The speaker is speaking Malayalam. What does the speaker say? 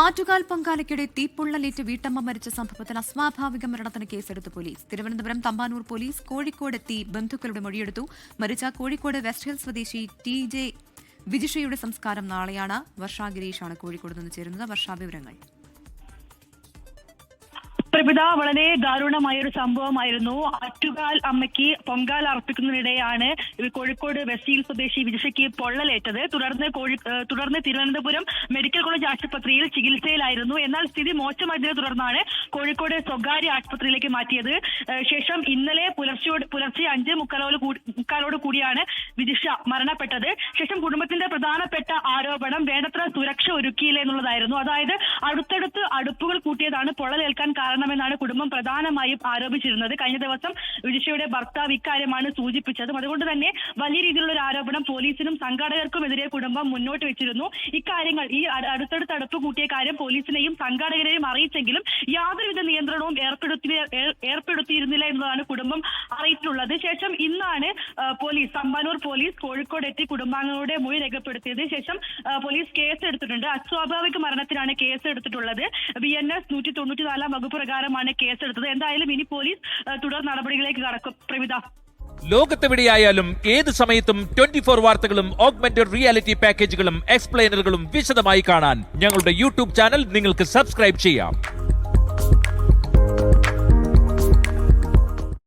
ആറ്റുകാൽ പൊങ്കാലയ്ക്കിടെ തീപ്പൊള്ളലേറ്റ് വീട്ടമ്മ മരിച്ച സംഭവത്തിൽ അസ്വാഭാവിക മരണത്തിന് കേസെടുത്ത് പോലീസ്. തിരുവനന്തപുരം തമ്പാനൂർ പോലീസ് കോഴിക്കോടെത്തി ബന്ധുക്കളുടെ മൊഴിയെടുത്തു. മരിച്ച കോഴിക്കോട് വെസ്റ്റ് ഹിൽ സ്വദേശി TJ വിജിഷയുടെ സംസ്കാരം നാളെയാണ്. വർഷ ഗിരീഷാണ് കോഴിക്കോട് നിന്ന് ചേരുന്നത്. വർഷ, വിവരങ്ങൾ. പ്രഭിത, വളരെ ദാരുണമായ ഒരു സംഭവമായിരുന്നു. ആറ്റുകാൽ അമ്മയ്ക്ക് പൊങ്കാല അർപ്പിക്കുന്നതിനിടെയാണ് കോഴിക്കോട് വെസ്റ്റ് ഹിൽ സ്വദേശി വിജിഷയ്ക്ക് പൊള്ളലേറ്റത്. തുടർന്ന് തിരുവനന്തപുരം മെഡിക്കൽ കോളേജ് ആശുപത്രിയിൽ ചികിത്സയിലായിരുന്നു. എന്നാൽ സ്ഥിതി മോശമായതിനെ തുടർന്നാണ് കോഴിക്കോട് സ്വകാര്യ ആശുപത്രിയിലേക്ക് മാറ്റിയത്. ശേഷം ഇന്നലെ പുലർച്ചെ 5:45 കൂടിയാണ് വിജിഷ മരണപ്പെട്ടത്. ശേഷം കുടുംബത്തിന്റെ പ്രധാനപ്പെട്ട ആരോപണം വേണ്ടത്ര സുരക്ഷ ഒരുക്കിയില്ല എന്നുള്ളതായിരുന്നു. അതായത് അടുത്തടുത്ത് അടുപ്പുകൾ കൂട്ടിയതാണ് പൊള്ളലേൽക്കാൻ കാരണമെന്നാണ് കുടുംബം പ്രധാനമായും ആരോപിച്ചിരുന്നത്. കഴിഞ്ഞ ദിവസം വിജിഷയുടെ ഭർത്താവ് ഇക്കാര്യമാണ് സൂചിപ്പിച്ചതും. അതുകൊണ്ട് തന്നെ വലിയ രീതിയിലുള്ള ഒരു ആരോപണം പോലീസിനും സംഘാടകർക്കുമെതിരെ കുടുംബം മുന്നോട്ട് വെച്ചിരുന്നു. ഇക്കാര്യങ്ങൾ, ഈ അടുത്തടുത്ത് അടുപ്പ് കൂട്ടിയ കാര്യം പോലീസിനെയും സംഘാടകരെയും അറിയിച്ചെങ്കിലും യാതൊരുവിധ നിയന്ത്രണവും ഏർപ്പെടുത്തിയിരുന്നില്ല എന്നതാണ് കുടുംബം അറിയിച്ചിട്ടുള്ളത്. ശേഷം ഇന്നാണ് തമ്പാനൂർ പോലീസ് കോഴിക്കോട് എത്തി കുടുംബാംഗങ്ങളുടെ മൊഴി രേഖപ്പെടുത്തിയത്. ശേഷം പോലീസ് കേസ് എടുത്തിട്ടുണ്ട്. അസ്വാഭാവിക മരണത്തിനാണ് കേസ് എടുത്തിട്ടുള്ളത്. BNS 194 വകുപ്പ് പ്രകാരമാണ് കേസെടുത്തത്. എന്തായാലും ഇനി പോലീസ് തുടർ നടപടികളിലേക്ക് കടക്കും. പ്രവിത, ലോകത്തെവിടെയായാലും ഏത് സമയത്തും 24 വാർത്തകളും ഓഗ്മെന്റഡ് റിയാലിറ്റി പാക്കേജുകളും എക്സ്പ്ലെയിനറുകളും വിശദമായി കാണാൻ ഞങ്ങളുടെ YouTube ചാനൽ നിങ്ങൾക്ക് സബ്സ്ക്രൈബ് ചെയ്യാം.